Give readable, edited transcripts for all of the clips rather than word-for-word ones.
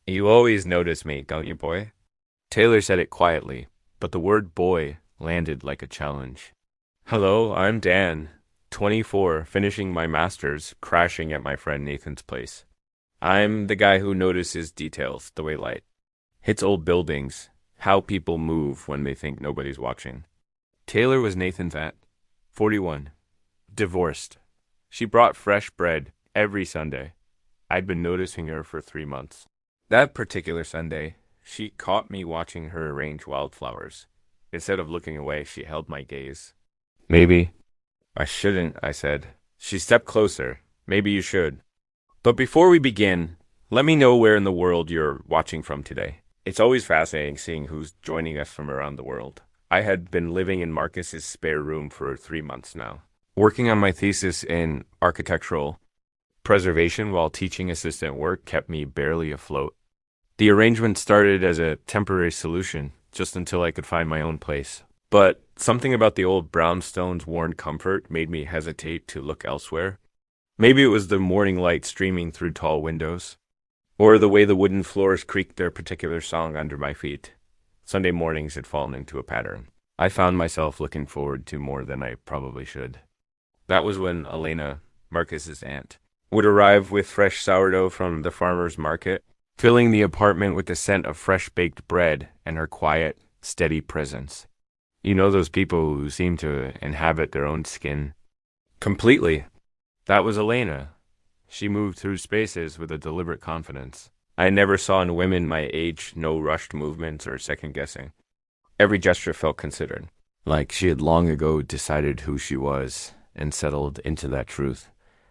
You always notice me, don't you, boy? Taylor said it quietly, but the word boy landed like a challenge. Hello, I'm Dan, 24, finishing my master's, crashing at my friend Nathan's place. I'm the guy who notices details, the way light hits old buildings, how people move when they think nobody's watching. Taylor was Nathan's aunt, 41, divorced. She brought fresh bread every Sunday. I'd been noticing her for 3 months. That particular Sunday, she caught me watching her arrange wildflowers. Instead of looking away, she held my gaze. Maybe. I shouldn't, I said. She stepped closer. Maybe you should. But before we begin, let me know where in the world you're watching from today. It's always fascinating seeing who's joining us from around the world. I had been living in Marcus's spare room for 3 months now, working on my thesis in architectural preservation while teaching assistant work kept me barely afloat. The arrangement started as a temporary solution, just until I could find my own place. But something about the old brownstone's worn comfort made me hesitate to look elsewhere. Maybe it was the morning light streaming through tall windows, or the way the wooden floors creaked their particular song under my feet. Sunday mornings had fallen into a pattern. I found myself looking forward to more than I probably should. That was when Elena, Marcus's aunt, would arrive with fresh sourdough from the farmer's market, filling the apartment with the scent of fresh-baked bread and her quiet, steady presence. You know those people who seem to inhabit their own skin? Completely. That was Elena. She moved through spaces with a deliberate confidence. I never saw in women my age no rushed movements or second-guessing. Every gesture felt considered, like she had long ago decided who she was and settled into that truth.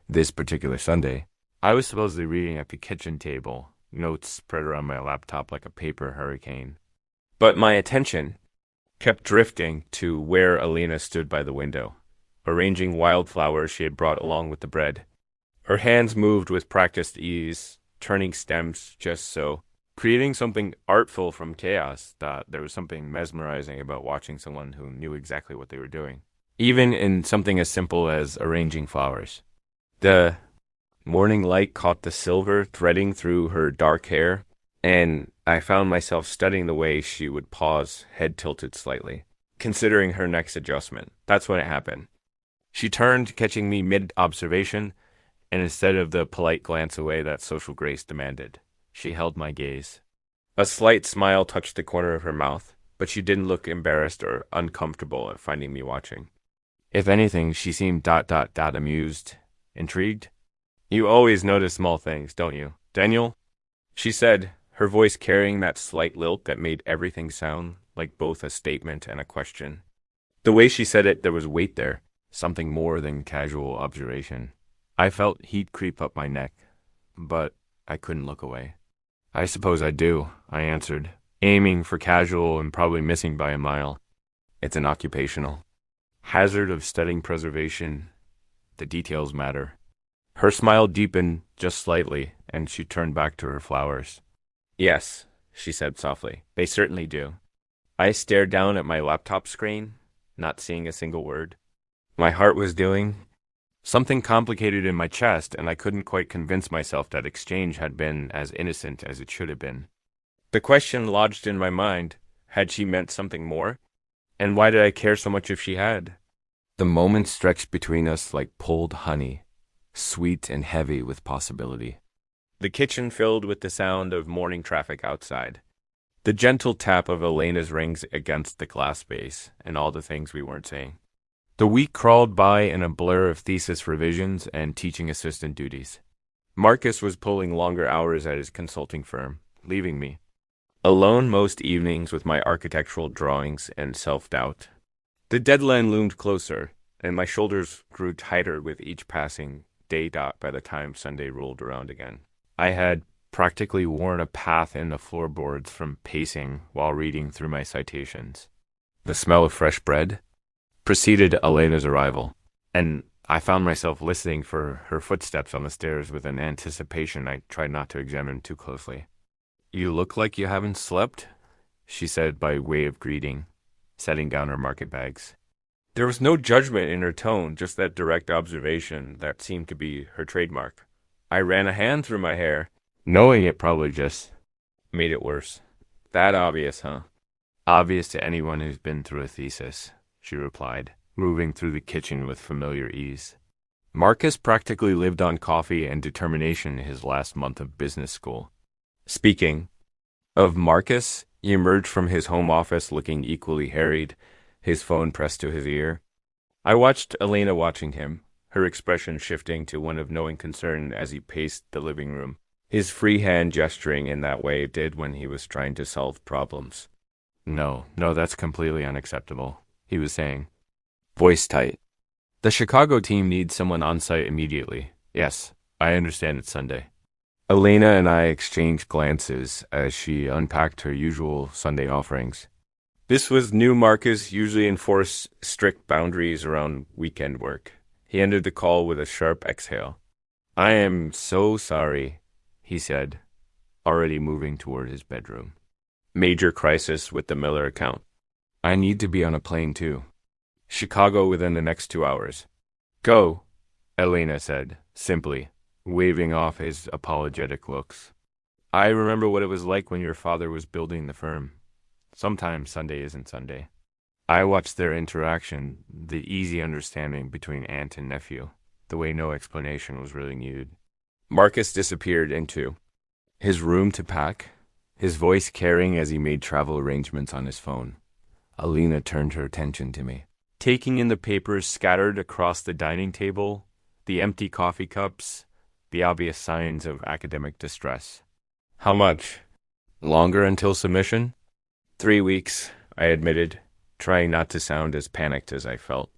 This particular Sunday, I was supposedly reading at the kitchen table, notes spread around my laptop like a paper hurricane. But my attention kept drifting to where Elena stood by the window, arranging wildflowers she had brought along with the bread. Her hands moved with practiced ease, turning stems just so, creating something artful from chaos that there was something mesmerizing about watching someone who knew exactly what they were doing, even in something as simple as arranging flowers. The morning light caught the silver threading through her dark hair, and I found myself studying the way she would pause, head tilted slightly, considering her next adjustment. That's when it happened. She turned, catching me mid-observation, and instead of the polite glance away that social grace demanded, she held my gaze. A slight smile touched the corner of her mouth, but she didn't look embarrassed or uncomfortable at finding me watching. If anything, she seemed amused. Intrigued? You always notice small things, don't you, Daniel? She said, her voice carrying that slight lilt that made everything sound like both a statement and a question. The way she said it, there was weight there, something more than casual observation. I felt heat creep up my neck, but I couldn't look away. I suppose I do, I answered, aiming for casual and probably missing by a mile. It's an occupational hazard of studying preservation. The details matter. Her smile deepened just slightly, and she turned back to her flowers. Yes, she said softly, they certainly do. I stared down at my laptop screen, not seeing a single word. My heart was doing something complicated in my chest, and I couldn't quite convince myself that exchange had been as innocent as it should have been. The question lodged in my mind, had she meant something more? And why did I care so much if she had? The moments stretched between us like pulled honey, sweet and heavy with possibility. The kitchen filled with the sound of morning traffic outside, the gentle tap of Elena's rings against the glass base, and all the things we weren't saying. The week crawled by in a blur of thesis revisions and teaching assistant duties. Marcus was pulling longer hours at his consulting firm, leaving me alone most evenings with my architectural drawings and self-doubt. The deadline loomed closer, and my shoulders grew tighter with each passing day dot by the time Sunday rolled around again. I had practically worn a path in the floorboards from pacing while reading through my citations. The smell of fresh bread preceded Elena's arrival, and I found myself listening for her footsteps on the stairs with an anticipation I tried not to examine too closely. You look like you haven't slept, she said by way of greeting, setting down her market bags. There was no judgment in her tone, just that direct observation that seemed to be her trademark. I ran a hand through my hair, knowing it probably just made it worse. That obvious, huh? Obvious to anyone who's been through a thesis, she replied, moving through the kitchen with familiar ease. Marcus practically lived on coffee and determination his last month of business school. Speaking of Marcus, he emerged from his home office looking equally harried, his phone pressed to his ear. I watched Elena watching him, her expression shifting to one of knowing concern as he paced the living room, his free hand gesturing in that way it did when he was trying to solve problems. No, that's completely unacceptable, he was saying, voice tight. The Chicago team needs someone on site immediately. Yes, I understand it's Sunday. Elena and I exchanged glances as she unpacked her usual Sunday offerings. This was new. Marcus usually enforced strict boundaries around weekend work. He ended the call with a sharp exhale. I am so sorry, he said, already moving toward his bedroom. Major crisis with the Miller account. I need to be on a plane too. Chicago within the next 2 hours. Go, Elena said, simply, waving off his apologetic looks. I remember what it was like when your father was building the firm. Sometimes Sunday isn't Sunday. I watched their interaction, the easy understanding between aunt and nephew, the way no explanation was really needed. Marcus disappeared into his room to pack, his voice carrying as he made travel arrangements on his phone. Elena turned her attention to me, taking in the papers scattered across the dining table, the empty coffee cups, the obvious signs of academic distress. How much? Longer until submission? 3 weeks, I admitted, trying not to sound as panicked as I felt.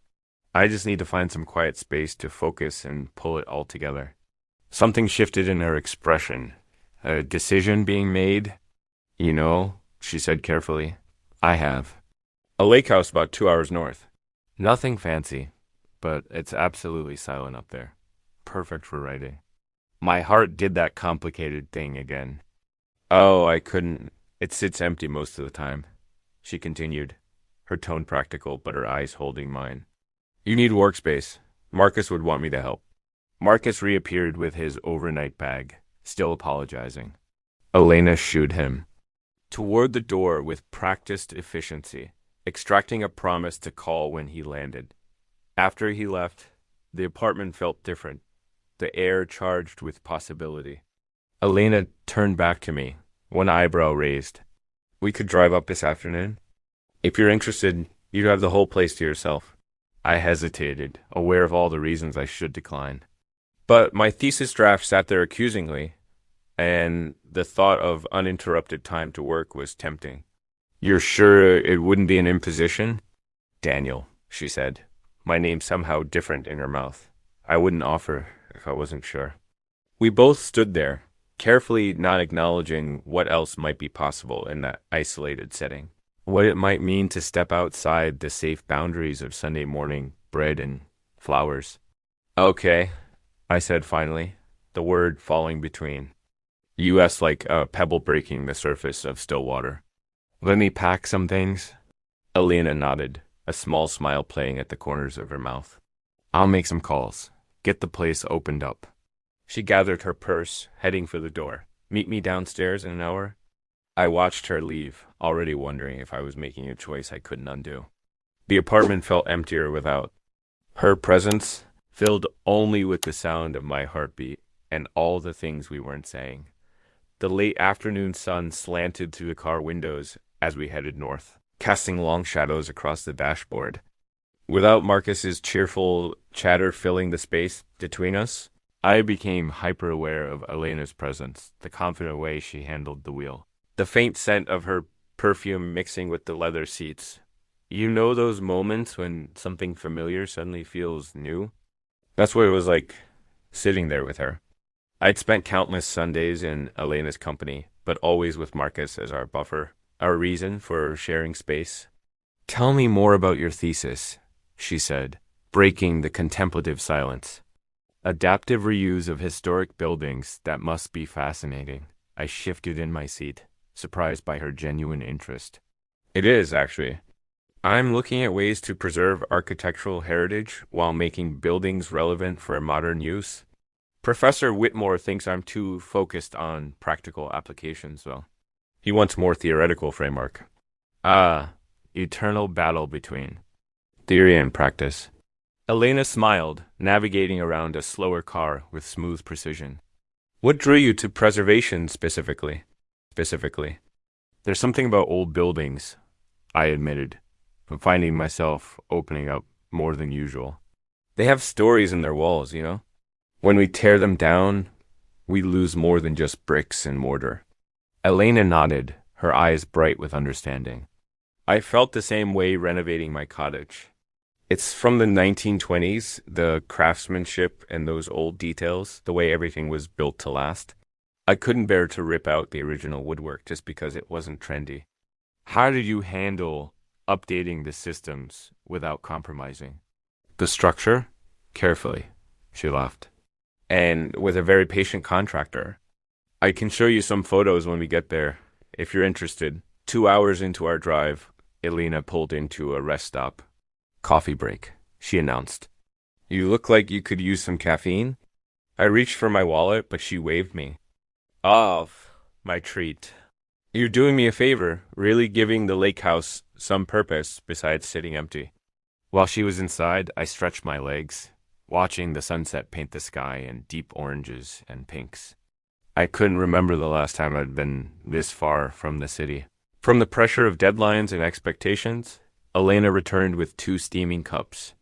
I just need to find some quiet space to focus and pull it all together. Something shifted in her expression. A decision being made? You know, she said carefully. I have. A lake house about 2 hours north. Nothing fancy, but it's absolutely silent up there. Perfect for writing. My heart did that complicated thing again. Oh, I couldn't. It sits empty most of the time, she continued, her tone practical but her eyes holding mine. You need workspace. Marcus would want me to help. Marcus reappeared with his overnight bag, still apologizing. Elena shooed him toward the door with practiced efficiency, extracting a promise to call when he landed. After he left, the apartment felt different, the air charged with possibility. Elena turned back to me, one eyebrow raised. We could drive up this afternoon. If you're interested, you'd have the whole place to yourself. I hesitated, aware of all the reasons I should decline. But my thesis draft sat there accusingly, and the thought of uninterrupted time to work was tempting. You're sure it wouldn't be an imposition? Daniel, she said, my name somehow different in her mouth. I wouldn't offer if I wasn't sure. We both stood there, carefully not acknowledging what else might be possible in that isolated setting. What it might mean to step outside the safe boundaries of Sunday morning bread and flowers. Okay, I said finally, the word falling between. U.S. like a pebble breaking the surface of still water. Let me pack some things. Elena nodded, a small smile playing at the corners of her mouth. I'll make some calls. Get the place opened up. She gathered her purse, heading for the door. Meet me downstairs in an hour. I watched her leave, already wondering if I was making a choice I couldn't undo. The apartment felt emptier without. Her presence filled only with the sound of my heartbeat and all the things we weren't saying. The late afternoon sun slanted through the car windows as we headed north, casting long shadows across the dashboard. Without Marcus's cheerful chatter filling the space between us, I became hyper-aware of Elena's presence, the confident way she handled the wheel. The faint scent of her perfume mixing with the leather seats. You know those moments when something familiar suddenly feels new? That's what it was like, sitting there with her. I'd spent countless Sundays in Elena's company, but always with Marcus as our buffer, our reason for sharing space. Tell me more about your thesis, she said, breaking the contemplative silence. Adaptive reuse of historic buildings, that must be fascinating. I shifted in my seat, surprised by her genuine interest. It is, actually. I'm looking at ways to preserve architectural heritage while making buildings relevant for modern use. Professor Whitmore thinks I'm too focused on practical applications, though. He wants more theoretical framework. Ah, eternal battle between theory and practice. Elena smiled, navigating around a slower car with smooth precision. What drew you to preservation specifically? There's something about old buildings, I admitted, but finding myself opening up more than usual. They have stories in their walls, you know? When we tear them down, we lose more than just bricks and mortar. Elena nodded, her eyes bright with understanding. I felt the same way renovating my cottage. It's from the 1920s, the craftsmanship and those old details, the way everything was built to last. I couldn't bear to rip out the original woodwork just because it wasn't trendy. How did you handle updating the systems without compromising? The structure? Carefully, she laughed. And with a very patient contractor. I can show you some photos when we get there, if you're interested. 2 hours into our drive, Elena pulled into a rest stop. Coffee break, she announced. You look like you could use some caffeine. I reached for my wallet, but she waved me. Off, my treat. You're doing me a favor, really giving the lake house some purpose besides sitting empty. While she was inside, I stretched my legs, watching the sunset paint the sky in deep oranges and pinks. I couldn't remember the last time I'd been this far from the city. From the pressure of deadlines and expectations, Elena returned with 2 steaming cups.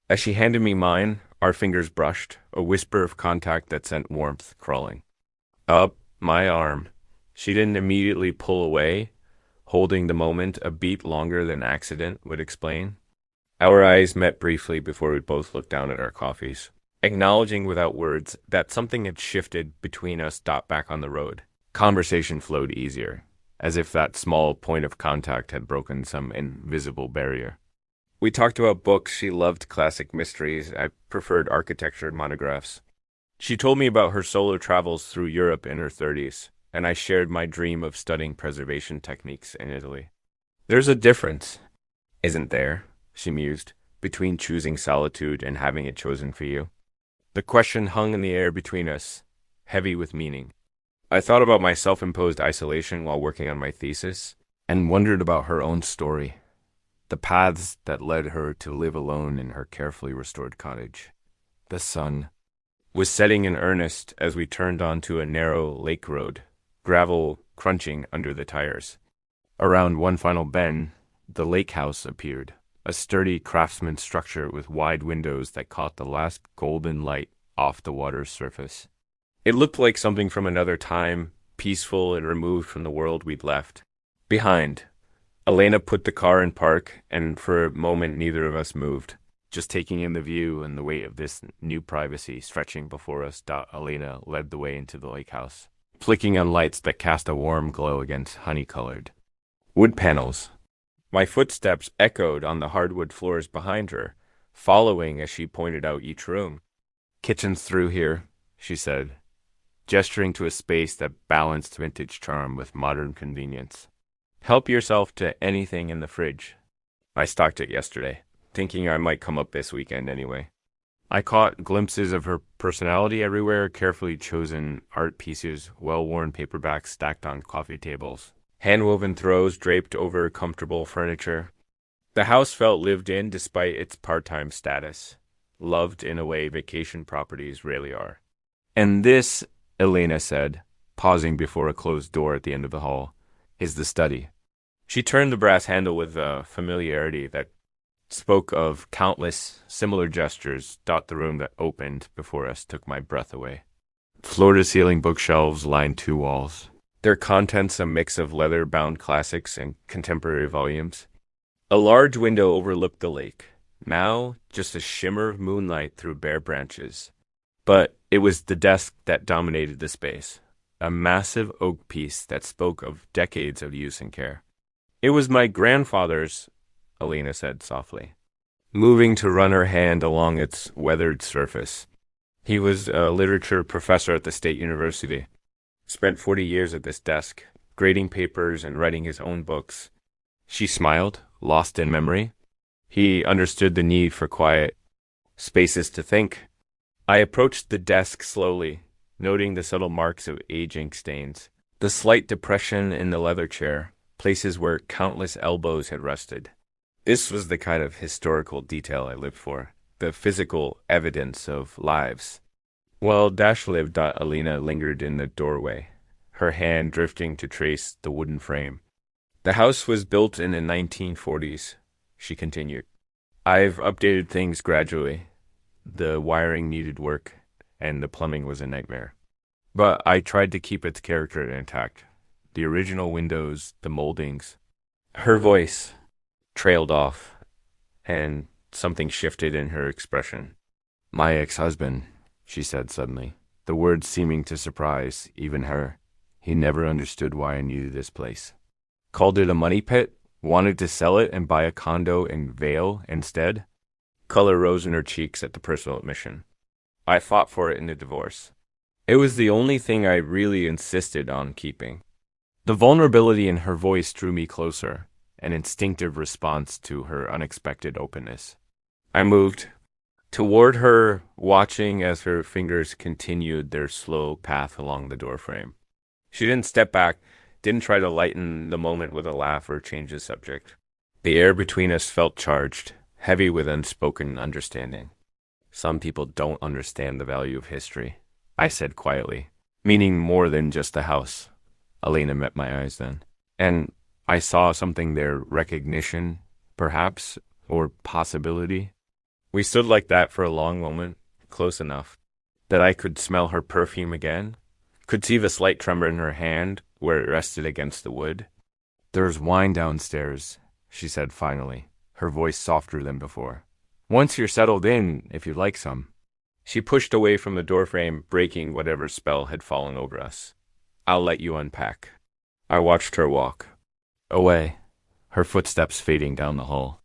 As she handed me mine, our fingers brushed, a whisper of contact that sent warmth crawling up my arm. She didn't immediately pull away, holding the moment a beat longer than accident would explain. Our eyes met briefly before we both looked down at our coffees, acknowledging without words that something had shifted between us. Back on the road. Conversation flowed easier, as if that small point of contact had broken some invisible barrier. We talked about books. She loved classic mysteries. I preferred architecture and monographs. She told me about her solo travels through Europe in her 30s, and I shared my dream of studying preservation techniques in Italy. There's a difference, isn't there, she mused, between choosing solitude and having it chosen for you. The question hung in the air between us, heavy with meaning. I thought about my self-imposed isolation while working on my thesis, and wondered about her own story, the paths that led her to live alone in her carefully restored cottage. The sun was setting in earnest as we turned onto a narrow lake road, gravel crunching under the tires. Around one final bend, the lake house appeared, a sturdy craftsman structure with wide windows that caught the last golden light off the water's surface. It looked like something from another time, peaceful and removed from the world we'd left behind. Elena put the car in park, and for a moment neither of us moved, just taking in the view and the weight of this new privacy stretching before us. Elena led the way into the lake house, flicking on lights that cast a warm glow against honey-colored wood panels. My footsteps echoed on the hardwood floors behind her, following as she pointed out each room. Kitchen's through here, she said, gesturing to a space that balanced vintage charm with modern convenience. Help yourself to anything in the fridge. I stocked it yesterday, thinking I might come up this weekend anyway. I caught glimpses of her personality everywhere, carefully chosen art pieces, well-worn paperbacks stacked on coffee tables, hand-woven throws draped over comfortable furniture. The house felt lived in despite its part-time status, loved in a way vacation properties rarely are. And this, Elena said, pausing before a closed door at the end of the hall, is the study. She turned the brass handle with a familiarity that spoke of countless similar gestures. The room that opened before us took my breath away. Floor-to-ceiling bookshelves lined 2 walls, their contents a mix of leather-bound classics and contemporary volumes. A large window overlooked the lake, now just a shimmer of moonlight through bare branches. But it was the desk that dominated the space, a massive oak piece that spoke of decades of use and care. It was my grandfather's, Elena said softly, moving to run her hand along its weathered surface. He was a literature professor at the State University. Spent 40 years at this desk, grading papers and writing his own books. She smiled, lost in memory. He understood the need for quiet spaces to think. I approached the desk slowly, noting the subtle marks of age ink stains, the The slight depression in the leather chair, places where countless elbows had rested. This was the kind of historical detail I lived for, the physical evidence of lives. While Dash lived, Alina lingered in the doorway, her hand drifting to trace the wooden frame. The house was built in the 1940s, she continued. I've updated things gradually. The wiring needed work, and the plumbing was a nightmare. But I tried to keep its character intact. The original windows, the moldings. Her voice trailed off, and something shifted in her expression. My ex-husband, she said suddenly, the words seeming to surprise even her. He never understood why I needed this place. Called it a money pit, wanted to sell it and buy a condo in Vale instead. Color rose in her cheeks at the personal admission. I fought for it in the divorce. It was the only thing I really insisted on keeping. The vulnerability in her voice drew me closer, an instinctive response to her unexpected openness. I moved toward her, watching as her fingers continued their slow path along the doorframe. She didn't step back, didn't try to lighten the moment with a laugh or change the subject. The air between us felt charged, heavy with unspoken understanding. Some people don't understand the value of history, I said quietly, meaning more than just the house. Alina met my eyes then, and I saw something there, recognition, perhaps, or possibility. We stood like that for a long moment, close enough that I could smell her perfume again, could see the slight tremor in her hand where it rested against the wood. There's wine downstairs, she said finally, her voice softer than before. Once you're settled in, if you'd like some. She pushed away from the doorframe, breaking whatever spell had fallen over us. I'll let you unpack. I watched her walk. Away, her footsteps fading down the hall,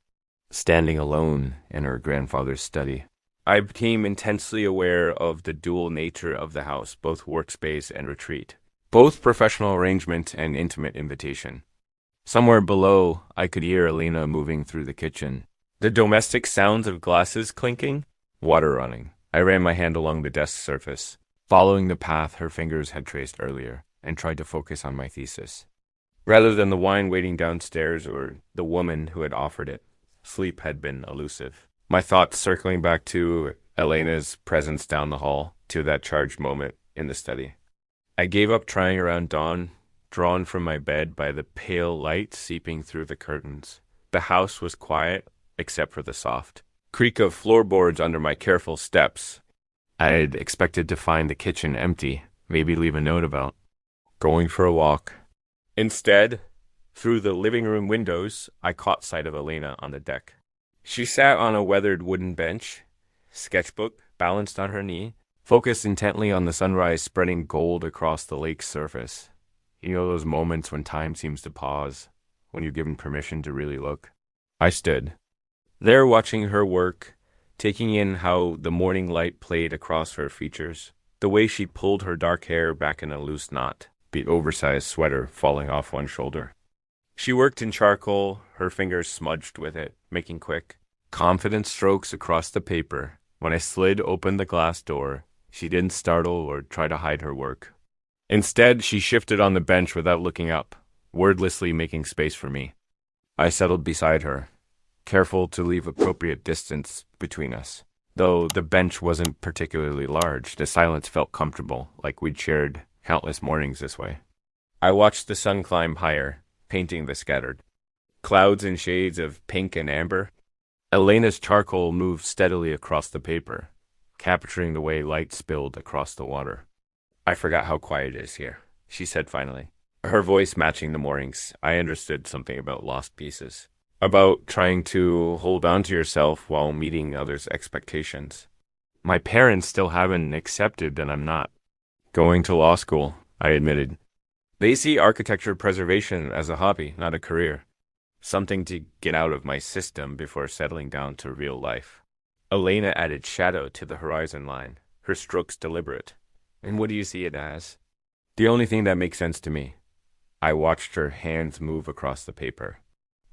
standing alone in her grandfather's study. I became intensely aware of the dual nature of the house, both workspace and retreat, both professional arrangement and intimate invitation. Somewhere below, I could hear Alina moving through the kitchen. The domestic sounds of glasses clinking, water running. I ran my hand along the desk surface, following the path her fingers had traced earlier, and tried to focus on my thesis. Rather than the wine waiting downstairs or the woman who had offered it, sleep had been elusive. My thoughts circling back to Elena's presence down the hall, to that charged moment in the study. I gave up trying around dawn, drawn from my bed by the pale light seeping through the curtains. The house was quiet, except for the soft creak of floorboards under my careful steps. I had expected to find the kitchen empty, maybe leave a note about going for a walk. Instead, through the living room windows, I caught sight of Alina on the deck. She sat on a weathered wooden bench, sketchbook balanced on her knee, focused intently on the sunrise spreading gold across the lake's surface. You know those moments when time seems to pause, when you're given permission to really look? I stood there watching her work, taking in how the morning light played across her features, the way she pulled her dark hair back in a loose knot, the oversized sweater falling off one shoulder. She worked in charcoal, her fingers smudged with it, making quick, confident strokes across the paper. When I slid open the glass door, she didn't startle or try to hide her work. Instead, she shifted on the bench without looking up, wordlessly making space for me. I settled beside her, careful to leave appropriate distance between us. Though the bench wasn't particularly large, the silence felt comfortable, like we'd shared countless mornings this way. I watched the sun climb higher, painting the scattered clouds in shades of pink and amber. Elena's charcoal moved steadily across the paper, capturing the way light spilled across the water. I forgot how quiet it is here, she said finally, her voice matching the mornings. I understood something about lost pieces, about trying to hold on to yourself while meeting others' expectations. My parents still haven't accepted that I'm not going to law school, I admitted. They see architecture preservation as a hobby, not a career. Something to get out of my system before settling down to real life. Elena added shadow to the horizon line, her strokes deliberate. And what do you see it as? The only thing that makes sense to me. I watched her hands move across the paper.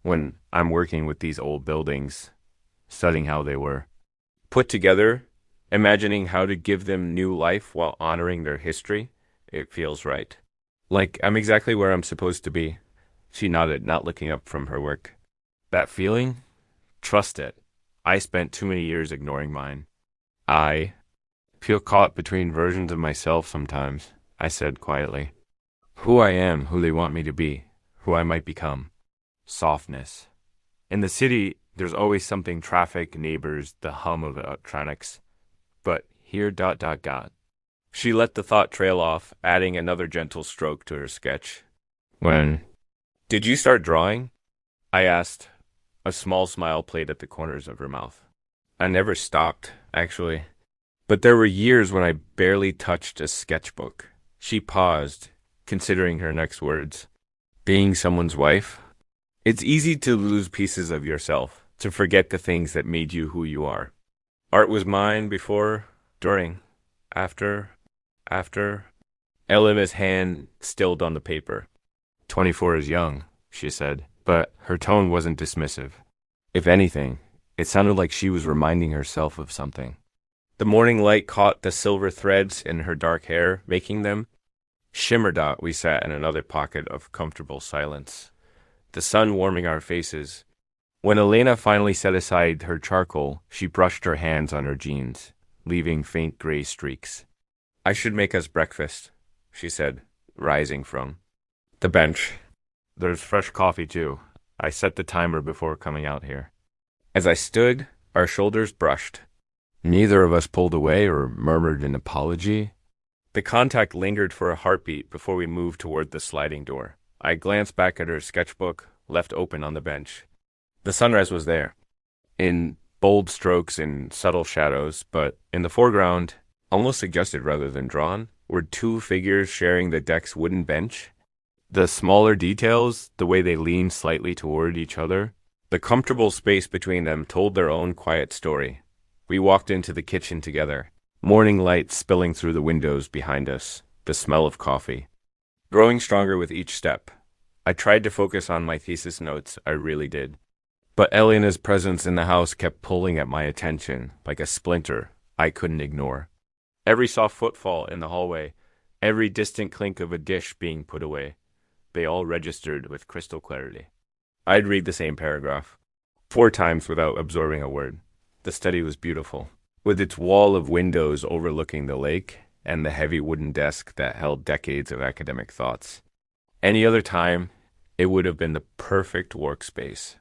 When I'm working with these old buildings, studying how they were put together, imagining how to give them new life while honoring their history, it feels right. Like, I'm exactly where I'm supposed to be. She nodded, not looking up from her work. That feeling? Trust it. I spent too many years ignoring mine. I feel caught between versions of myself sometimes, I said quietly. Who I am, who they want me to be, who I might become. Softness. In the city, there's always something: traffic, neighbors, the hum of electronics. But here, dot, dot, dot. She let the thought trail off, adding another gentle stroke to her sketch. When did you start drawing? I asked. A small smile played at the corners of her mouth. I never stopped, actually. But there were years when I barely touched a sketchbook. She paused, considering her next words. Being someone's wife? It's easy to lose pieces of yourself, to forget the things that made you who you are. Art was mine before, during, after. Elena's hand stilled on the paper. 24 is young, she said, but her tone wasn't dismissive. If anything, it sounded like she was reminding herself of something. The morning light caught the silver threads in her dark hair, making them shimmer. Dot. We sat in another pocket of comfortable silence, the sun warming our faces. When Elena finally set aside her charcoal, she brushed her hands on her jeans, leaving faint gray streaks. I should make us breakfast, she said, rising from the bench. There's fresh coffee, too. I set the timer before coming out here. As I stood, our shoulders brushed. Neither of us pulled away or murmured an apology. The contact lingered for a heartbeat before we moved toward the sliding door. I glanced back at her sketchbook, left open on the bench. The sunrise was there, in bold strokes and subtle shadows, but in the foreground, almost suggested rather than drawn, were two figures sharing the deck's wooden bench. The smaller details, the way they leaned slightly toward each other, the comfortable space between them told their own quiet story. We walked into the kitchen together, morning light spilling through the windows behind us, the smell of coffee, growing stronger with each step. I tried to focus on my thesis notes, I really did. But Elena's presence in the house kept pulling at my attention, like a splinter I couldn't ignore. Every soft footfall in the hallway, every distant clink of a dish being put away, they all registered with crystal clarity. I'd read the same paragraph 4 times without absorbing a word. The study was beautiful, with its wall of windows overlooking the lake and the heavy wooden desk that held decades of academic thoughts. Any other time, it would have been the perfect workspace.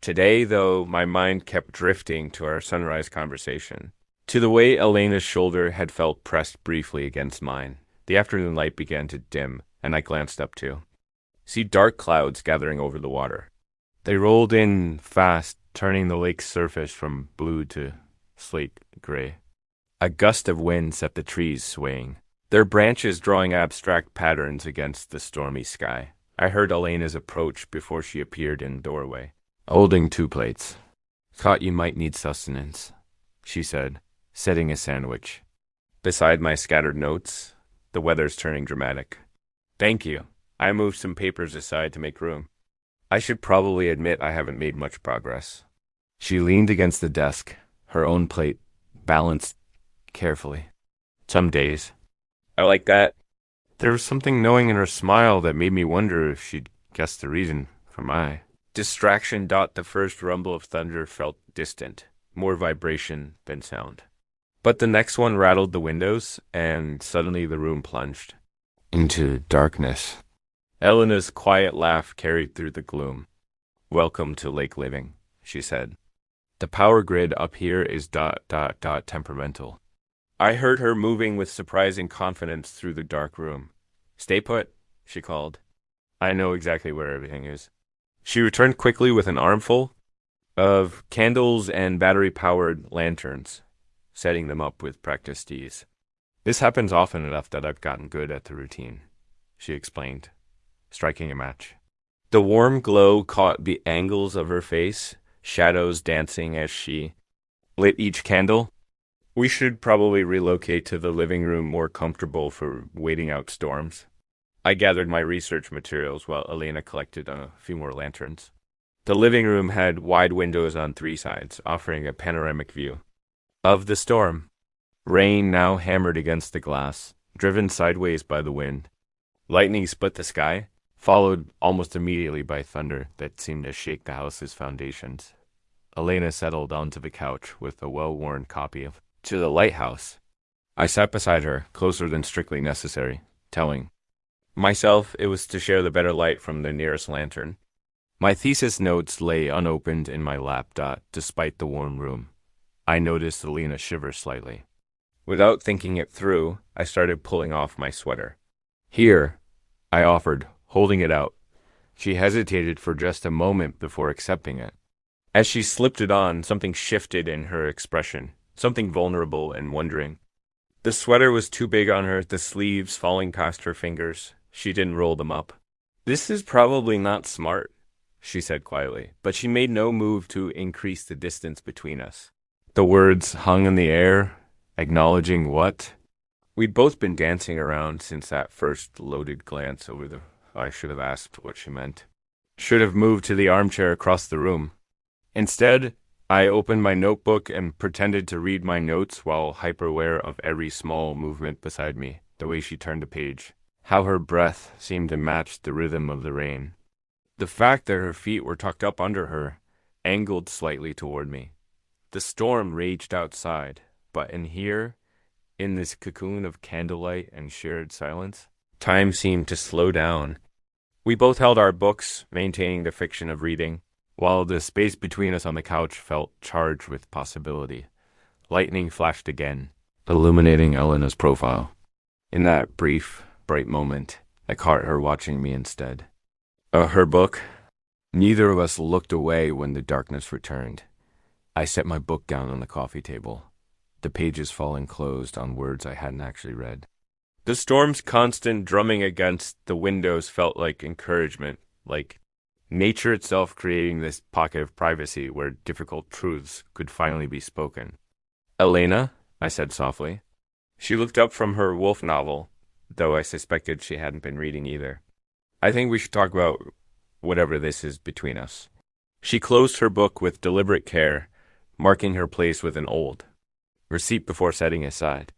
Today, though, my mind kept drifting to our sunrise conversation, to the way Elena's shoulder had felt pressed briefly against mine. The afternoon light began to dim, and I glanced up too. See dark clouds gathering over the water. They rolled in fast, turning the lake's surface from blue to slate gray. A gust of wind set the trees swaying, their branches drawing abstract patterns against the stormy sky. I heard Elena's approach before she appeared in the doorway, holding 2 plates. Thought you might need sustenance, she said, setting a sandwich. Beside my scattered notes, the weather's turning dramatic. Thank you. I moved some papers aside to make room. I should probably admit I haven't made much progress. She leaned against the desk, her own plate balanced carefully. Some days. I like that. There was something knowing in her smile that made me wonder if she'd guessed the reason for my distraction. The first rumble of thunder felt distant, more vibration than sound. But the next one rattled the windows, and suddenly the room plunged into darkness. Elena's quiet laugh carried through the gloom. Welcome to lake living, she said. The power grid up here is ... temperamental. I heard her moving with surprising confidence through the dark room. Stay put, she called. I know exactly where everything is. She returned quickly with an armful of candles and battery-powered lanterns, setting them up with practiced ease. This happens often enough that I've gotten good at the routine, she explained, striking a match. The warm glow caught the angles of her face, shadows dancing as she lit each candle. We should probably relocate to the living room, more comfortable for waiting out storms. I gathered my research materials while Elena collected a few more lanterns. The living room had wide windows on 3 sides, offering a panoramic view of the storm. Rain now hammered against the glass, driven sideways by the wind. Lightning split the sky, followed almost immediately by thunder that seemed to shake the house's foundations. Elena settled onto the couch with a well-worn copy of To the Lighthouse. I sat beside her, closer than strictly necessary, telling myself it was to share the better light from the nearest lantern. My thesis notes lay unopened in my lap, despite the warm room. I noticed Elena shiver slightly. Without thinking it through, I started pulling off my sweater. Here, I offered, holding it out. She hesitated for just a moment before accepting it. As she slipped it on, something shifted in her expression, something vulnerable and wondering. The sweater was too big on her, the sleeves falling past her fingers. She didn't roll them up. "This is probably not smart," she said quietly, but she made no move to increase the distance between us. The words hung in the air, acknowledging what? We'd both been dancing around since that first loaded glance over the... I should have asked what she meant. Should have moved to the armchair across the room. Instead, I opened my notebook and pretended to read my notes while hyper-aware of every small movement beside me, the way she turned a page, how her breath seemed to match the rhythm of the rain. The fact that her feet were tucked up under her angled slightly toward me. The storm raged outside, but in here, in this cocoon of candlelight and shared silence, time seemed to slow down. We both held our books, maintaining the fiction of reading, while the space between us on the couch felt charged with possibility. Lightning flashed again, illuminating Elena's profile. In that brief, bright moment, I caught her watching me instead. Her book? Neither of us looked away when the darkness returned. I set my book down on the coffee table, the pages falling closed on words I hadn't actually read. The storm's constant drumming against the windows felt like encouragement, like nature itself creating this pocket of privacy where difficult truths could finally be spoken. "Elena," I said softly. She looked up from her wolf novel, though I suspected she hadn't been reading either. "I think we should talk about whatever this is between us." She closed her book with deliberate care, marking her place with an old receipt before setting aside.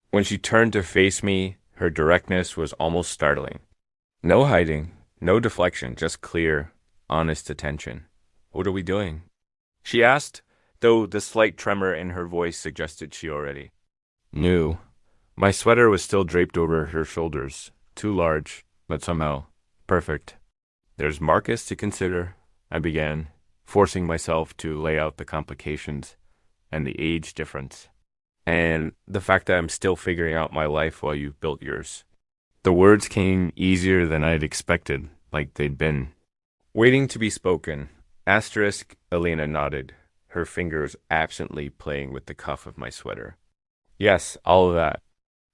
When she turned to face me, her directness was almost startling. No hiding, no deflection, just clear, honest attention. "What are we doing?" she asked, though the slight tremor in her voice suggested she already knew. My sweater was still draped over her shoulders, too large, but somehow perfect. "There's Marcus to consider," I began, forcing myself to lay out the complications and the age difference, and the fact that I'm still figuring out my life while you built yours. The words came easier than I'd expected, like they'd been waiting to be spoken. Asterisk, Elena nodded, her fingers absently playing with the cuff of my sweater. "Yes, all of that.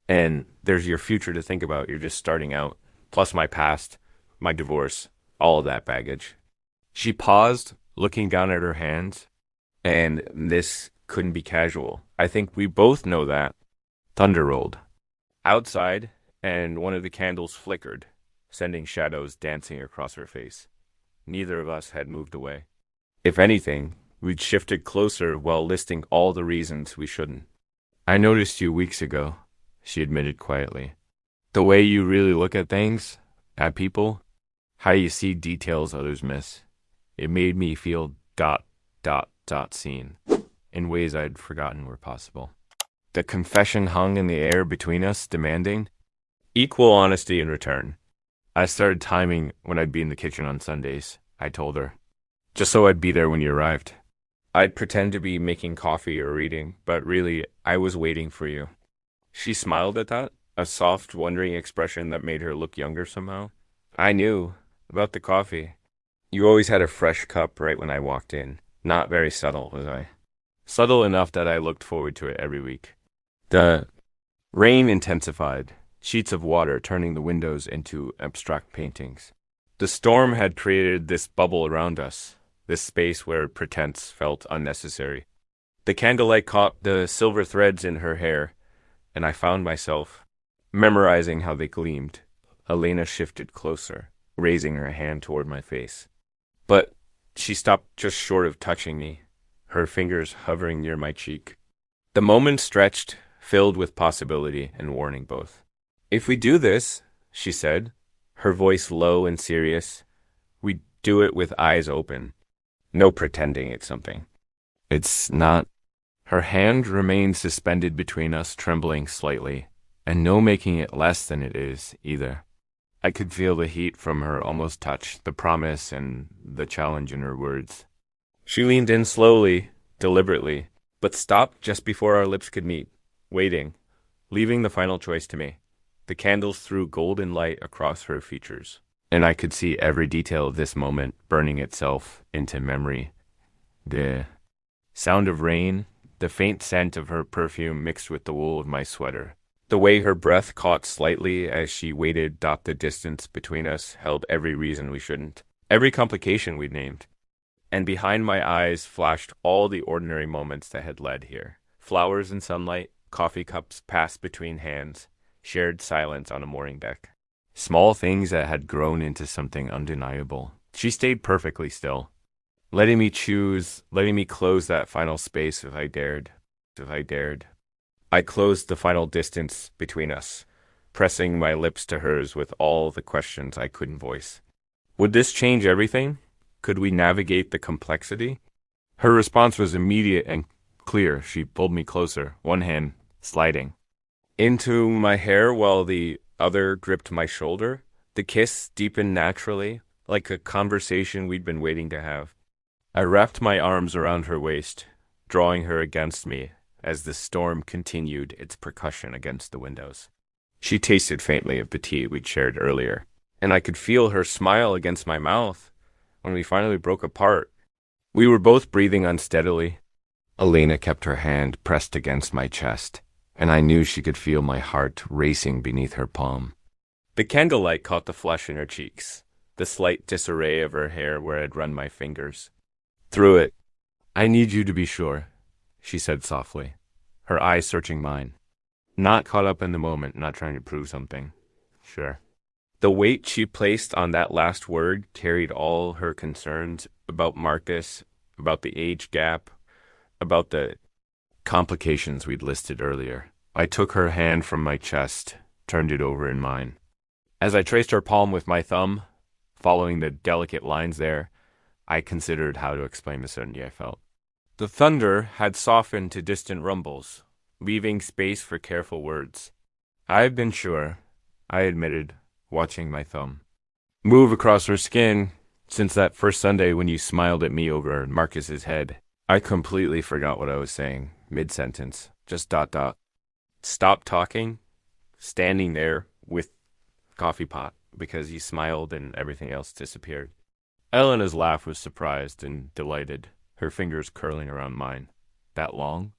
And there's your future to think about. You're just starting out. Plus my past, my divorce, all of that baggage." She paused, looking down at her hands. "And this couldn't be casual. I think we both know that." Thunder rolled outside, and one of the candles flickered, sending shadows dancing across her face. Neither of us had moved away. If anything, we'd shifted closer while listing all the reasons we shouldn't. "I noticed you weeks ago," she admitted quietly. "The way you really look at things, at people, how you see details others miss. It made me feel ... seen, in ways I'd forgotten were possible." The confession hung in the air between us, demanding equal honesty in return. I started timing when I'd be in the kitchen on Sundays, I told her, just so I'd be there when you arrived. I'd pretend to be making coffee or reading, but really, I was waiting for you. She smiled at that, a soft, wondering expression that made her look younger somehow. "I knew about the coffee. You always had a fresh cup right when I walked in. Not very subtle, was I? Subtle enough that I looked forward to it every week." The rain intensified, sheets of water turning the windows into abstract paintings. The storm had created this bubble around us, this space where pretense felt unnecessary. The candlelight caught the silver threads in her hair, and I found myself memorizing how they gleamed. Elena shifted closer, raising her hand toward my face. But she stopped just short of touching me, her fingers hovering near my cheek. The moment stretched, filled with possibility and warning both. "If we do this," she said, her voice low and serious. We do it with eyes open. No pretending it's something. It's not. Her hand remained suspended between us, trembling slightly, and no making it less than it is, either. I could feel the heat from her almost touch, the promise and the challenge in her words. She leaned in slowly, deliberately, but stopped just before our lips could meet, waiting, leaving the final choice to me. The candles threw golden light across her features, and I could see every detail of this moment burning itself into memory. The sound of rain, the faint scent of her perfume mixed with the wool of my sweater. The way her breath caught slightly as she waited dot the distance between us held every reason we shouldn't, every complication we'd named. And behind my eyes flashed all the ordinary moments that had led here. Flowers in sunlight, coffee cups passed between hands, shared silence on a mooring deck. Small things that had grown into something undeniable. She stayed perfectly still, letting me choose, letting me close that final space if I dared. I closed the final distance between us, pressing my lips to hers with all the questions I couldn't voice. Would this change everything? Could we navigate the complexity? Her response was immediate and clear. She pulled me closer, one hand sliding into my hair while the other gripped my shoulder. The kiss deepened naturally, like a conversation we'd been waiting to have. I wrapped my arms around her waist, drawing her against me as the storm continued its percussion against the windows. She tasted faintly of the tea we'd shared earlier, and I could feel her smile against my mouth when we finally broke apart. We were both breathing unsteadily. Elena kept her hand pressed against my chest, and I knew she could feel my heart racing beneath her palm. The candlelight caught the flush in her cheeks, the slight disarray of her hair where I'd run my fingers. Through it, "I need you to be sure," she said softly, her eyes searching mine. Not caught up in the moment, not trying to prove something. Sure. The weight she placed on that last word carried all her concerns about Marcus, about the age gap, about the complications we'd listed earlier. I took her hand from my chest, turned it over in mine. As I traced her palm with my thumb, following the delicate lines there, I considered how to explain the certainty I felt. The thunder had softened to distant rumbles, leaving space for careful words. "I've been sure," I admitted, watching my thumb move across her skin since that first Sunday when you smiled at me over Marcus's head. I completely forgot what I was saying, mid-sentence, just ... Stopped talking, standing there with coffee pot, because he smiled and everything else disappeared. Elena's laugh was surprised and delighted, her fingers curling around mine. That long?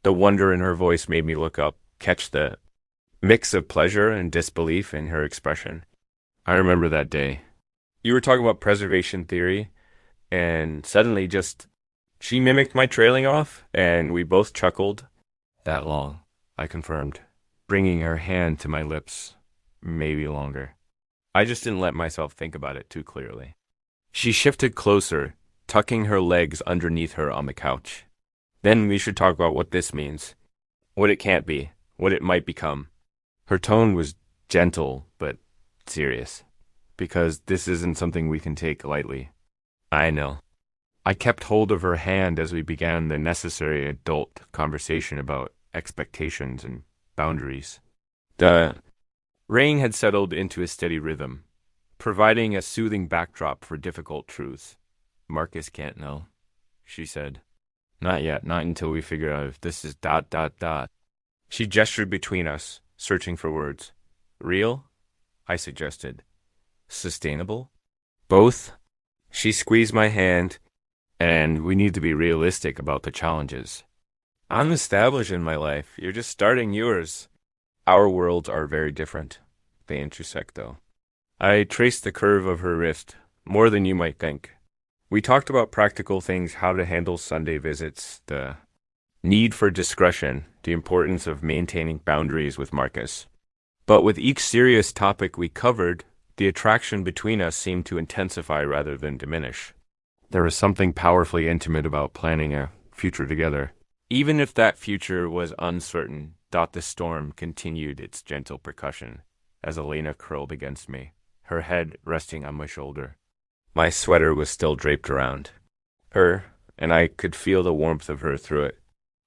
The wonder in her voice made me look up, catch the mix of pleasure and disbelief in her expression. I remember that day. You were talking about preservation theory, and suddenly she mimicked my trailing off, and we both chuckled. That long, I confirmed, bringing her hand to my lips. Maybe longer. I just didn't let myself think about it too clearly. She shifted closer, tucking her legs underneath her on the couch. Then we should talk about what this means. What it can't be. What it might become. Her tone was gentle, but serious. Because this isn't something we can take lightly. I know. I kept hold of her hand as we began the necessary adult conversation about expectations and boundaries. The rain had settled into a steady rhythm, providing a soothing backdrop for difficult truths. "Marcus can't know," she said. "Not yet, not until we figure out if this is ... She gestured between us, searching for words. "Real?" I suggested. "Sustainable?" "Both?" She squeezed my hand, and we need to be realistic about the challenges. I'm established in my life. You're just starting yours. Our worlds are very different. They intersect, though. I traced the curve of her wrist, more than you might think. We talked about practical things, how to handle Sunday visits, the need for discretion, the importance of maintaining boundaries with Marcus. But with each serious topic we covered, the attraction between us seemed to intensify rather than diminish. There was something powerfully intimate about planning a future together. Even if that future was uncertain, the storm continued its gentle percussion as Elena curled against me, her head resting on my shoulder. My sweater was still draped around her, and I could feel the warmth of her through it.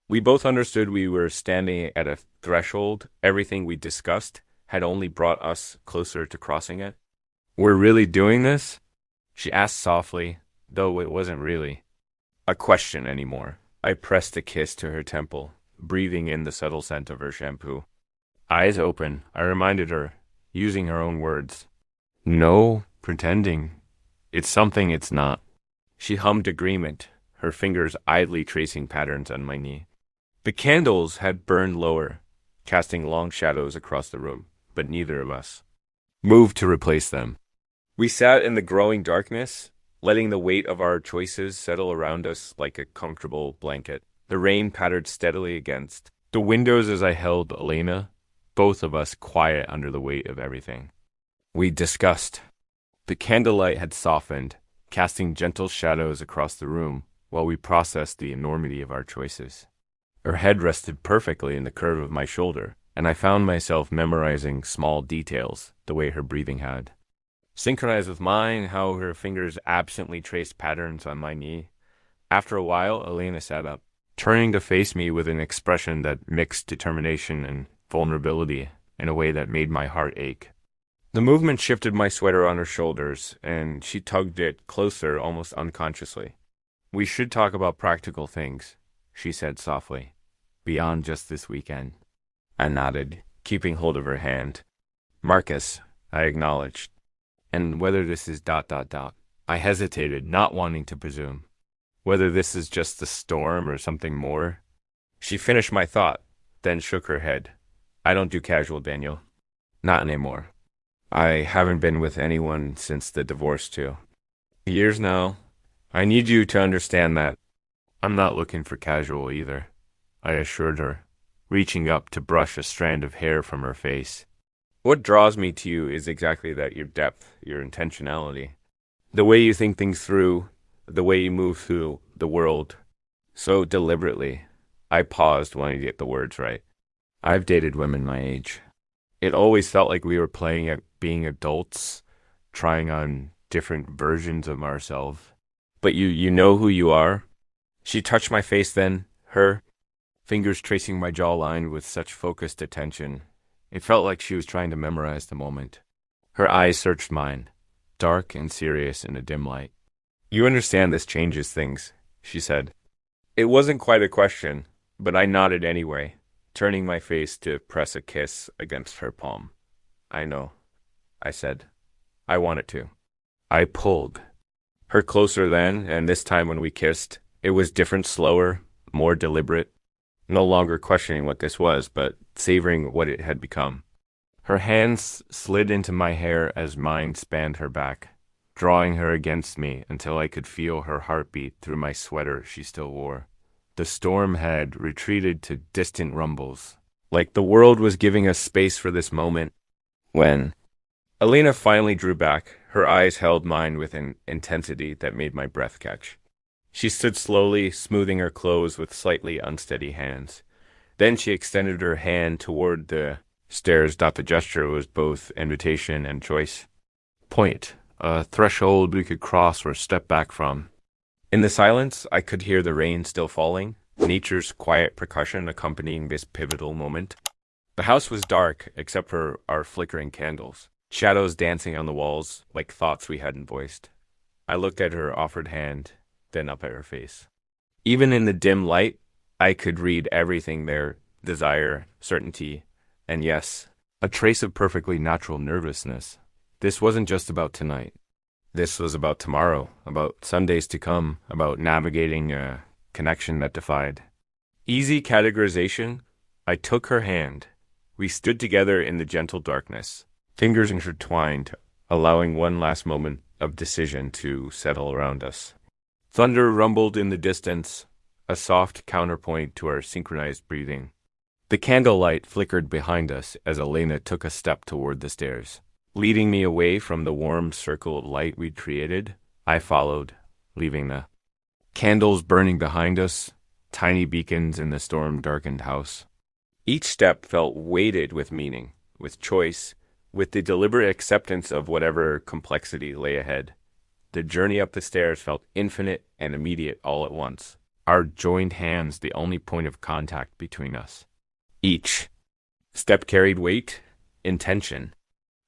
We both understood we were standing at a threshold. Everything we discussed had only brought us closer to crossing it. "We're really doing this?" she asked softly, though it wasn't really a question anymore. I pressed a kiss to her temple, breathing in the subtle scent of her shampoo. Eyes open, I reminded her, using her own words. "No pretending. It's something it's not." She hummed agreement, her fingers idly tracing patterns on my knee. The candles had burned lower, casting long shadows across the room, but neither of us moved to replace them. We sat in the growing darkness, letting the weight of our choices settle around us like a comfortable blanket. The rain pattered steadily against the windows as I held Elena, both of us quiet under the weight of everything. We discussed. The candlelight had softened, casting gentle shadows across the room while we processed the enormity of our choices. Her head rested perfectly in the curve of my shoulder, and I found myself memorizing small details, the way her breathing had synchronized with mine, how her fingers absently traced patterns on my knee. After a while, Elena sat up, turning to face me with an expression that mixed determination and vulnerability in a way that made my heart ache. The movement shifted my sweater on her shoulders, and she tugged it closer almost unconsciously. "We should talk about practical things," she said softly, "beyond just this weekend." I nodded, keeping hold of her hand. "Marcus," I acknowledged. "And whether this is ... I hesitated, not wanting to presume. "Whether this is just the storm or something more." She finished my thought, then shook her head. "I don't do casual, Daniel. Not anymore. I haven't been with anyone since the divorce, too. Years now. I need you to understand that." "I'm not looking for casual either," I assured her, reaching up to brush a strand of hair from her face. "What draws me to you is exactly that, your depth, your intentionality. The way you think things through, the way you move through the world. So deliberately." I paused, wanting to get the words right. "I've dated women my age. It always felt like we were playing at being adults, trying on different versions of ourselves. But you know who you are?" She touched my face then, her fingers tracing my jawline with such focused attention. It felt like she was trying to memorize the moment. Her eyes searched mine, dark and serious in a dim light. "You understand this changes things," she said. It wasn't quite a question, but I nodded anyway, turning my face to press a kiss against her palm. "I know," I said. "I wanted to." I pulled her closer then, and this time when we kissed, it was different, slower, more deliberate. No longer questioning what this was, but savoring what it had become. Her hands slid into my hair as mine spanned her back, drawing her against me until I could feel her heartbeat through my sweater she still wore. The storm had retreated to distant rumbles, like the world was giving us space for this moment. When Elena finally drew back, her eyes held mine with an intensity that made my breath catch. She stood slowly, smoothing her clothes with slightly unsteady hands. Then she extended her hand toward the stairs. The gesture was both invitation and choice. "Point, a threshold we could cross or step back from." In the silence, I could hear the rain still falling, nature's quiet percussion accompanying this pivotal moment. The house was dark, except for our flickering candles, shadows dancing on the walls like thoughts we hadn't voiced. I looked at her offered hand, then up at her face. Even in the dim light, I could read everything there: desire, certainty, and yes, a trace of perfectly natural nervousness. This wasn't just about tonight. This was about tomorrow, about Sundays to come, about navigating a connection that defied easy categorization. I took her hand. We stood together in the gentle darkness, fingers intertwined, allowing one last moment of decision to settle around us. Thunder rumbled in the distance, a soft counterpoint to our synchronized breathing. The candlelight flickered behind us as Elena took a step toward the stairs. Leading me away from the warm circle of light we'd created, I followed, leaving the candles burning behind us, tiny beacons in the storm-darkened house. Each step felt weighted with meaning, with choice, with the deliberate acceptance of whatever complexity lay ahead. The journey up the stairs felt infinite and immediate all at once, our joined hands the only point of contact between us. Each step carried weight, intention.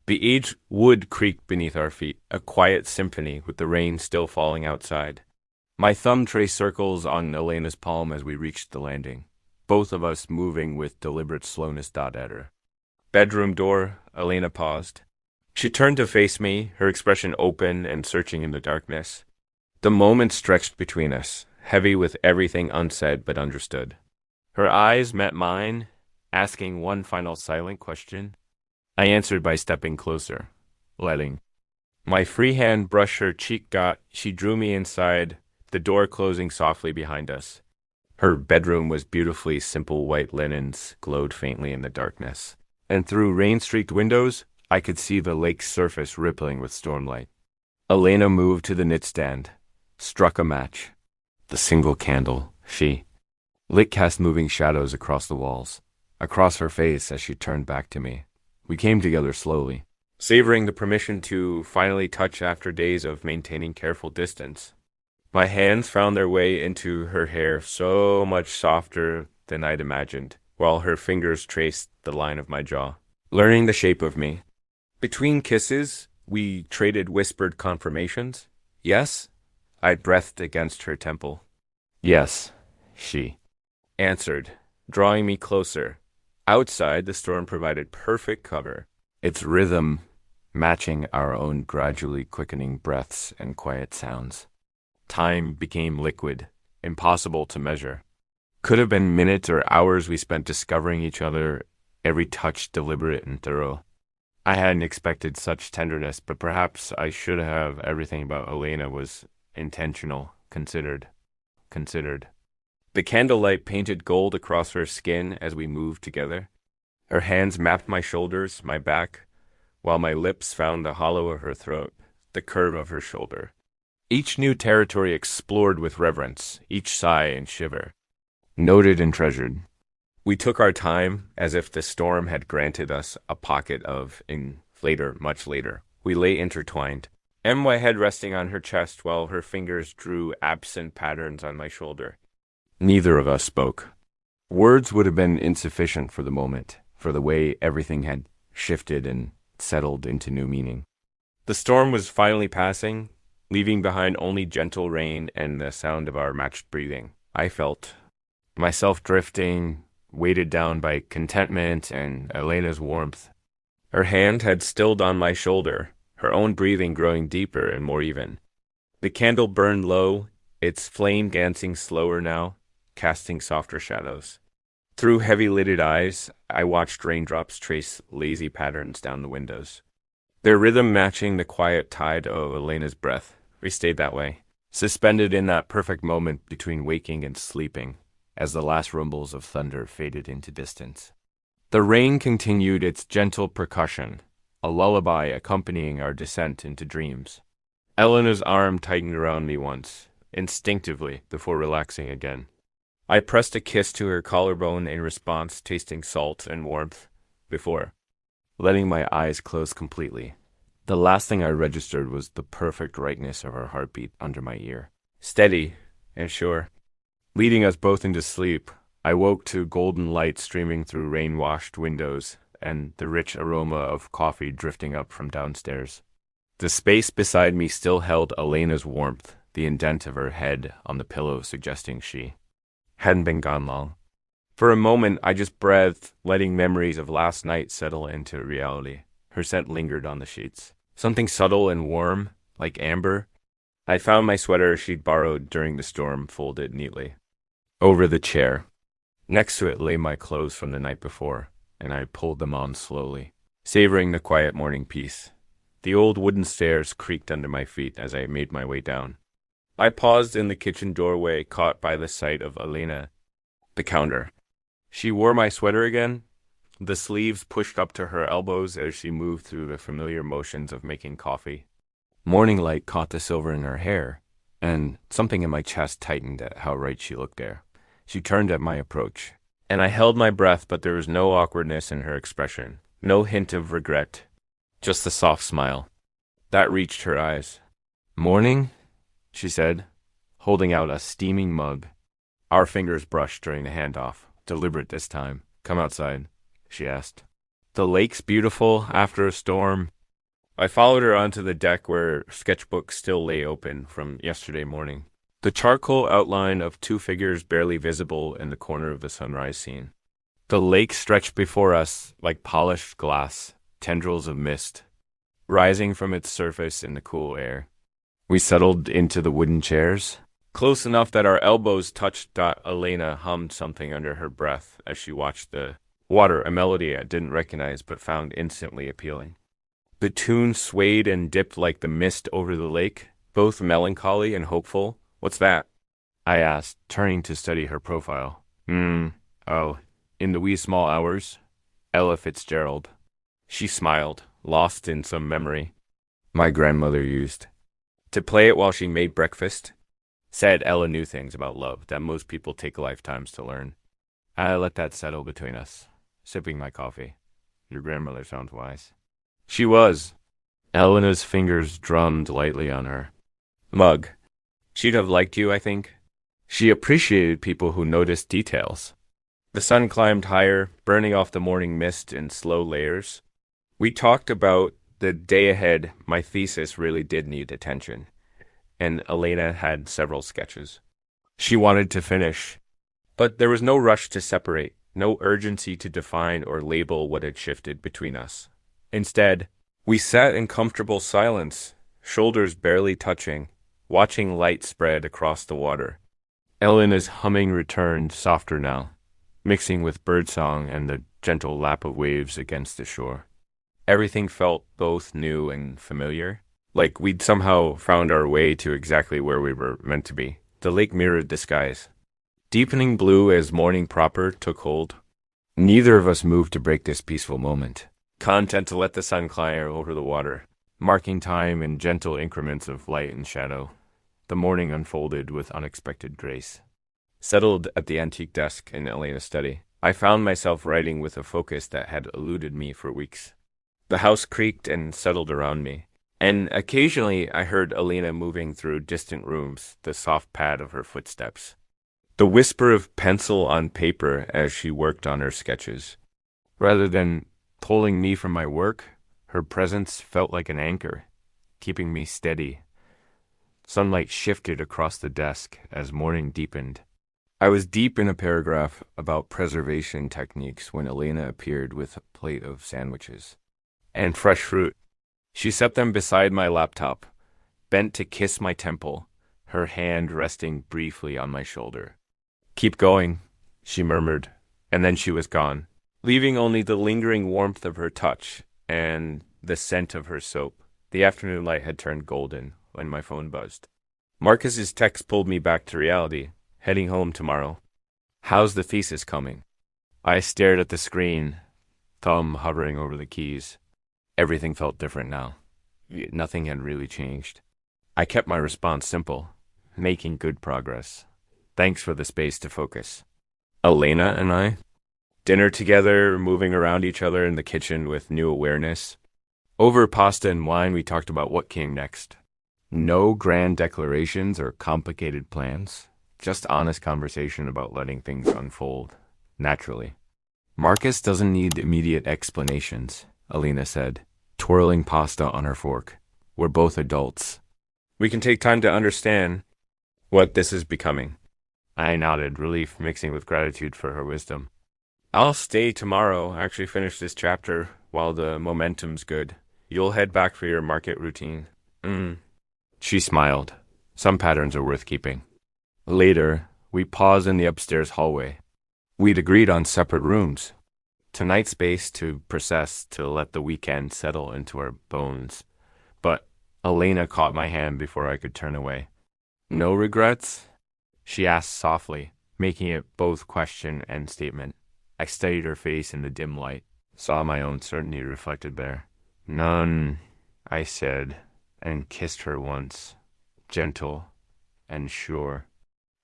The aged wood creaked beneath our feet, a quiet symphony with the rain still falling outside. My thumb traced circles on Elena's palm as we reached the landing, both of us moving with deliberate slowness. At her bedroom door, Elena paused. She turned to face me, her expression open and searching in the darkness. The moment stretched between us, heavy with everything unsaid but understood. Her eyes met mine, asking one final silent question. I answered by stepping closer, letting my free hand brush her cheek. She drew me inside, the door closing softly behind us. Her bedroom was beautifully simple. White linens glowed faintly in the darkness, and through rain-streaked windows, I could see the lake's surface rippling with stormlight. Elena moved to the knitstand, struck a match. The single candle, she lit, cast moving shadows across the walls, across her face as she turned back to me. We came together slowly, savoring the permission to finally touch after days of maintaining careful distance. My hands found their way into her hair, so much softer than I'd imagined, while her fingers traced the line of my jaw, learning the shape of me. Between kisses, we traded whispered confirmations. Yes, I breathed against her temple. Yes, she answered, drawing me closer. Outside, the storm provided perfect cover, its rhythm matching our own gradually quickening breaths and quiet sounds. Time became liquid, impossible to measure. Could have been minutes or hours we spent discovering each other, every touch deliberate and thorough. I hadn't expected such tenderness, but perhaps I should have. Everything about Elena was intentional, considered. The candlelight painted gold across her skin as we moved together. Her hands mapped my shoulders, my back, while my lips found the hollow of her throat, the curve of her shoulder. Each new territory explored with reverence, each sigh and shiver, noted and treasured. We took our time as if the storm had granted us a pocket of inflator much later. We lay intertwined, my head resting on her chest while her fingers drew absent patterns on my shoulder. Neither of us spoke. Words would have been insufficient for the moment, for the way everything had shifted and settled into new meaning. The storm was finally passing, leaving behind only gentle rain and the sound of our matched breathing. I felt myself drifting, weighted down by contentment and Elena's warmth. Her hand had stilled on my shoulder, her own breathing growing deeper and more even. The candle burned low, its flame dancing slower now, casting softer shadows. Through heavy-lidded eyes, I watched raindrops trace lazy patterns down the windows, their rhythm matching the quiet tide of Elena's breath. We stayed that way, suspended in that perfect moment between waking and sleeping, as the last rumbles of thunder faded into distance. The rain continued its gentle percussion, a lullaby accompanying our descent into dreams. Elena's arm tightened around me once, instinctively, before relaxing again. I pressed a kiss to her collarbone in response, tasting salt and warmth, before letting my eyes close completely. The last thing I registered was the perfect rightness of her heartbeat under my ear, steady and sure, leading us both into sleep. I woke to golden light streaming through rain-washed windows and the rich aroma of coffee drifting up from downstairs. The space beside me still held Elena's warmth, the indent of her head on the pillow suggesting she hadn't been gone long. For a moment, I just breathed, letting memories of last night settle into reality. Her scent lingered on the sheets, something subtle and warm, like amber. I found my sweater she'd borrowed during the storm folded neatly over the chair. Next to it lay my clothes from the night before, and I pulled them on slowly, savoring the quiet morning peace. The old wooden stairs creaked under my feet as I made my way down. I paused in the kitchen doorway, caught by the sight of Elena, the counter. She wore my sweater again, the sleeves pushed up to her elbows as she moved through the familiar motions of making coffee. Morning light caught the silver in her hair, and something in my chest tightened at how right she looked there. She turned at my approach, and I held my breath, but there was no awkwardness in her expression, no hint of regret, Just a soft smile. That reached her eyes. Morning, she said, holding out a steaming mug. Our fingers brushed during the handoff, deliberate this time. Come outside, she asked. The lake's beautiful after a storm. I followed her onto the deck where sketchbooks still lay open from yesterday morning. The charcoal outline of two figures barely visible in the corner of the sunrise scene. The lake stretched before us like polished glass, tendrils of mist, rising from its surface in the cool air. We settled into the wooden chairs, close enough that our elbows touched. Elena hummed something under her breath as she watched the water, a melody I didn't recognize but found instantly appealing. The tune swayed and dipped like the mist over the lake, both melancholy and hopeful. What's that? I asked, turning to study her profile. Oh, in the wee small hours, Ella Fitzgerald. She smiled, lost in some memory. My grandmother used to play it while she made breakfast. Said Ella knew things about love that most people take lifetimes to learn. I let that settle between us, sipping my coffee. Your grandmother sounds wise. She was. Elena's fingers drummed lightly on her mug. She'd have liked you, I think. She appreciated people who noticed details. The sun climbed higher, burning off the morning mist in slow layers. We talked about the day ahead. My thesis really did need attention, and Elena had several sketches. She wanted to finish, but there was no rush to separate, no urgency to define or label what had shifted between us. Instead, we sat in comfortable silence, shoulders barely touching, watching light spread across the water. Elena's humming returned, softer now, mixing with birdsong and the gentle lap of waves against the shore. Everything felt both new and familiar, like we'd somehow found our way to exactly where we were meant to be. The lake mirrored the skies, deepening blue as morning proper took hold. Neither of us moved to break this peaceful moment, content to let the sun climb over the water, marking time in gentle increments of light and shadow. The morning unfolded with unexpected grace. Settled at the antique desk in Elena's study, I found myself writing with a focus that had eluded me for weeks. The house creaked and settled around me, and occasionally I heard Elena moving through distant rooms, the soft pad of her footsteps, the whisper of pencil on paper as she worked on her sketches. Rather than pulling me from my work, her presence felt like an anchor, keeping me steady. Sunlight shifted across the desk as morning deepened. I was deep in a paragraph about preservation techniques when Elena appeared with a plate of sandwiches and fresh fruit. She set them beside my laptop, bent to kiss my temple, her hand resting briefly on my shoulder. Keep going, she murmured, and then she was gone, leaving only the lingering warmth of her touch and the scent of her soap. The afternoon light had turned golden when my phone buzzed. Marcus's text pulled me back to reality. Heading home tomorrow. How's the thesis coming? I stared at the screen, thumb hovering over the keys. Everything felt different now. Nothing had really changed. I kept my response simple. Making good progress. Thanks for the space to focus. Elena and I? Dinner together, moving around each other in the kitchen with new awareness. Over pasta and wine, we talked about what came next. No grand declarations or complicated plans. Just honest conversation about letting things unfold, naturally. Marcus doesn't need immediate explanations, Elena said, twirling pasta on her fork. We're both adults. We can take time to understand what this is becoming. I nodded, relief mixing with gratitude for her wisdom. I'll stay tomorrow, actually finish this chapter while the momentum's good. You'll head back for your market routine. She smiled. Some patterns are worth keeping. Later, we paused in the upstairs hallway. We'd agreed on separate rooms. Tonight's space to process, to let the weekend settle into our bones. But Elena caught my hand before I could turn away. No regrets? She asked softly, making it both question and statement. I studied her face in the dim light, saw my own certainty reflected there. None, I said, and kissed her once, gentle and sure.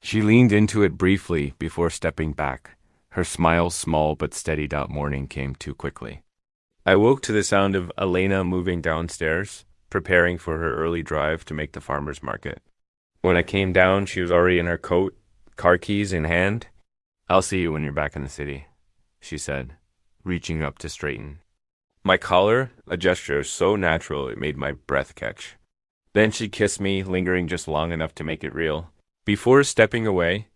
She leaned into it briefly before stepping back. Her smile, small but steadied out morning, came too quickly. I woke to the sound of Elena moving downstairs, preparing for her early drive to make the farmer's market. When I came down, she was already in her coat, car keys in hand. I'll see you when you're back in the city, she said, reaching up to straighten my collar, a gesture so natural it made my breath catch. Then she kissed me, lingering just long enough to make it real. Before stepping away,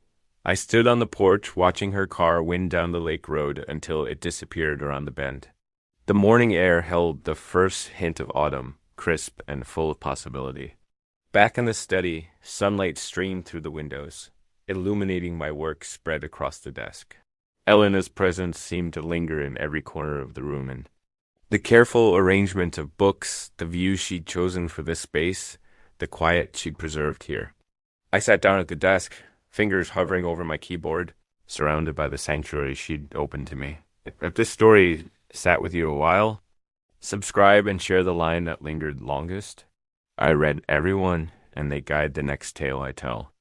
I stood on the porch watching her car wind down the lake road until it disappeared around the bend. The morning air held the first hint of autumn, crisp and full of possibility. Back in the study, sunlight streamed through the windows, illuminating my work spread across the desk. Elena's presence seemed to linger in every corner of the room, and the careful arrangement of books, the view she'd chosen for this space, the quiet she'd preserved here. I sat down at the desk, fingers hovering over my keyboard, surrounded by the sanctuary she'd opened to me. If this story sat with you a while, subscribe and share the line that lingered longest. I read every one, and they guide the next tale I tell.